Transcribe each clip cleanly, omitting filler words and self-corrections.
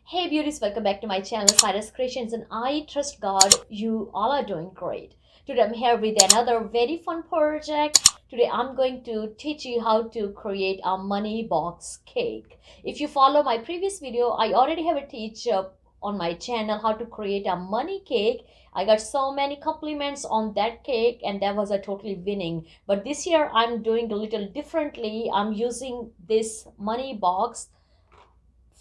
Hey beauties, welcome back to my channel Cyrus Creations, and I trust God you all are doing great. Today I'm here with another very fun project. Today I'm going to teach you how to create a money box cake. If you follow my previous video, I already have a teach on my channel how to create a money cake. I got so many compliments on that cake and that was a totally winning. But this year I'm doing a little differently. I'm using this money box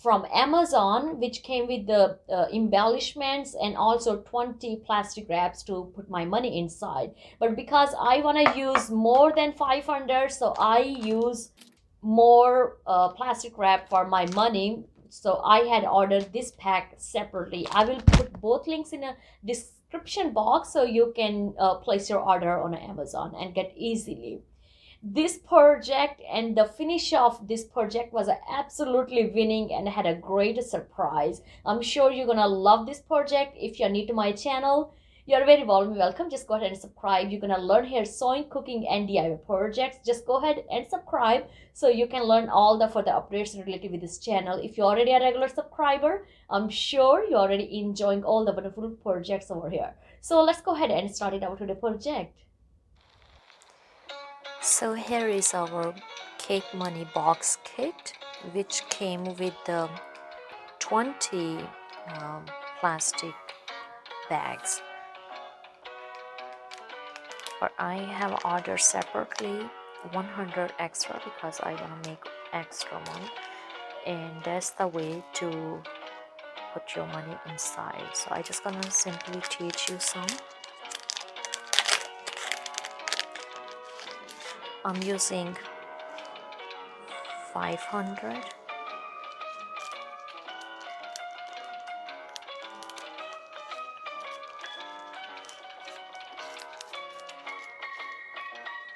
from Amazon, which came with the embellishments and also 20 plastic wraps to put my money inside. But because I want to use more than 500, so I use more plastic wrap for my money. So I had ordered this pack separately. I will put both links in a description box so you can place your order on Amazon and get easily this project, and the finish of this project was absolutely winning and had a great surprise. I'm sure you're gonna love this project. If you're new to my channel, you're very warmly welcome. Just go ahead and subscribe. You're gonna learn here sewing, cooking, and DIY projects. Just go ahead and subscribe so you can learn all the further updates related with this channel. If you're already a regular subscriber, I'm sure you're already enjoying all the wonderful projects over here. So let's go ahead and start it out with the project. So here is our cake money box kit, which came with the 20 plastic bags. But I have ordered separately 100 extra because I want to make extra one, and that's the way to put your money inside. So I just gonna simply teach you some. I'm using 500.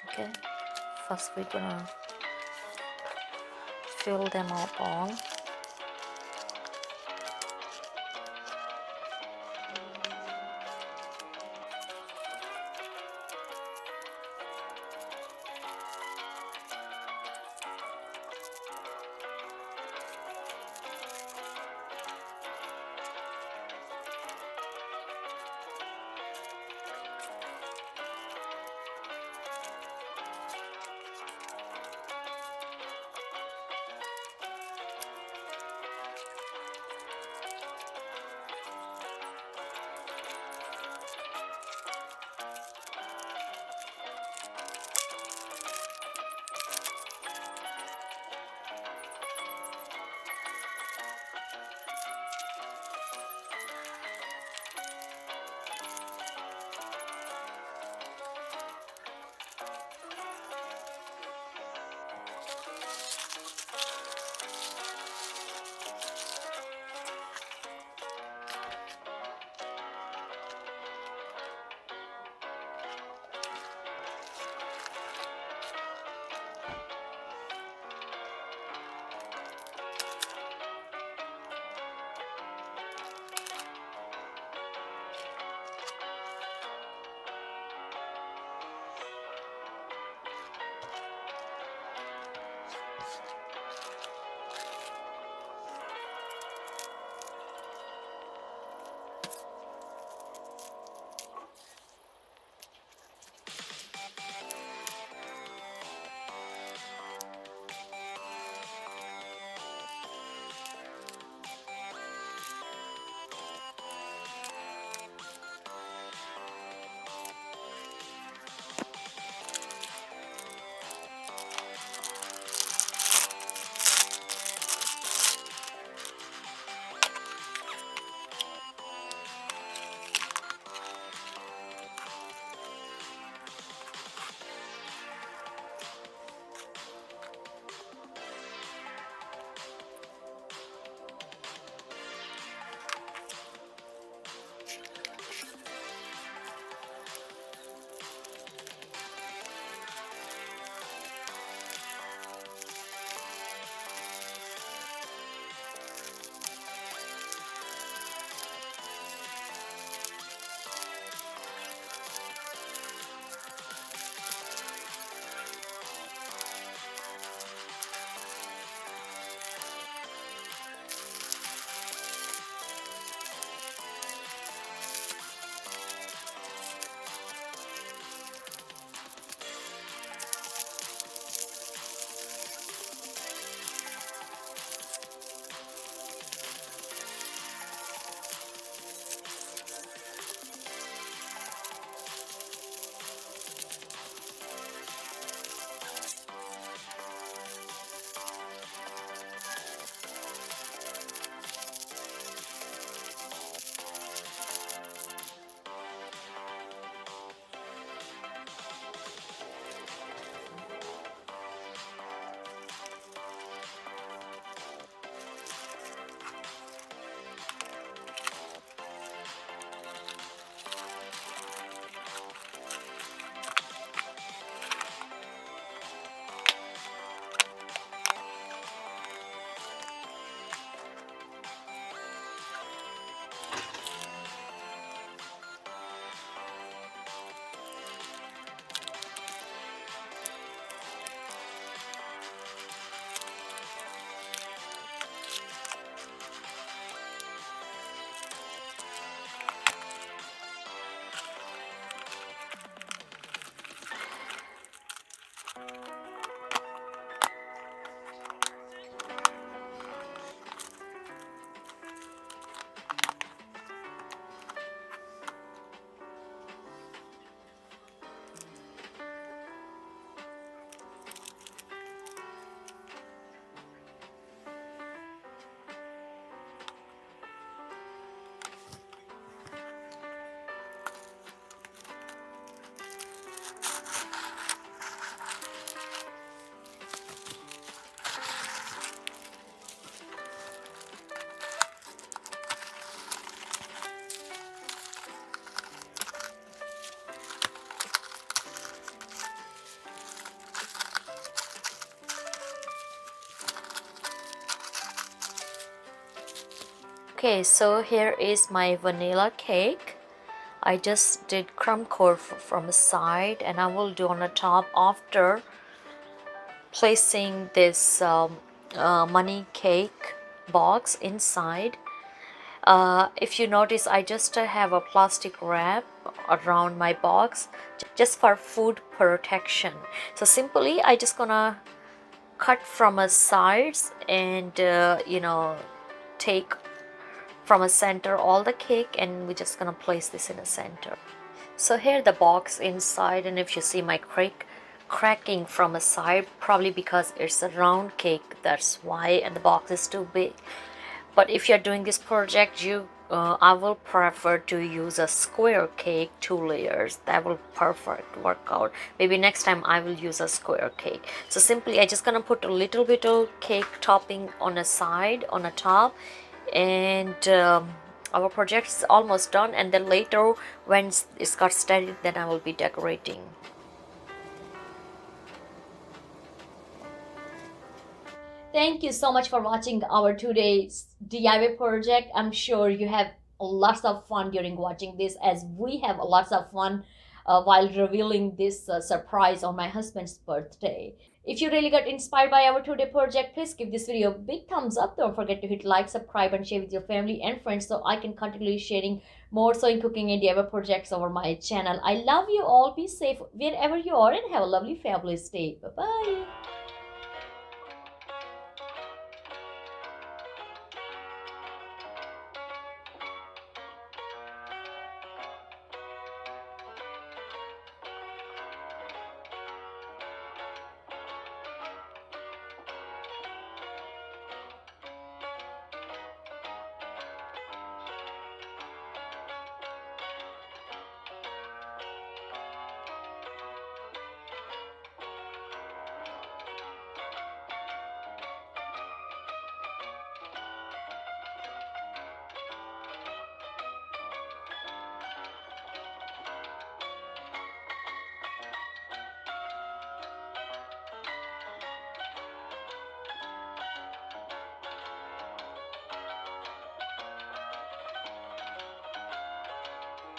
Okay, first we're gonna fill them up all. Okay, so here is my vanilla cake. I just did crumb coat from the side, and I will do on the top after placing this money cake box inside. If you notice, I just have a plastic wrap around my box just for food protection. So simply I just gonna cut from a sides and take from a center all the cake, and we're just gonna place this in the center. So here the box inside, and if you see my cracking from a side, probably because it's a round cake, that's why, and the box is too big. But if you're doing this project, I will prefer to use a square cake, 2 layers. That will perfect work out. Maybe next time I will use a square cake. So simply I just gonna put a little bit of cake topping on a side, on a top, and our project is almost done. And then later when it's got steady, then I will be decorating. Thank you so much for watching our today's DIY project. I'm sure you have lots of fun during watching this, as we have lots of fun while revealing this surprise on my husband's birthday. If you really got inspired by our today project, please give this video a big thumbs up. Don't forget to hit like, subscribe, and share with your family and friends so I can continue sharing more sewing, cooking, and DIY projects over my channel. I love you all. Be safe wherever you are and have a lovely, fabulous day. Bye bye.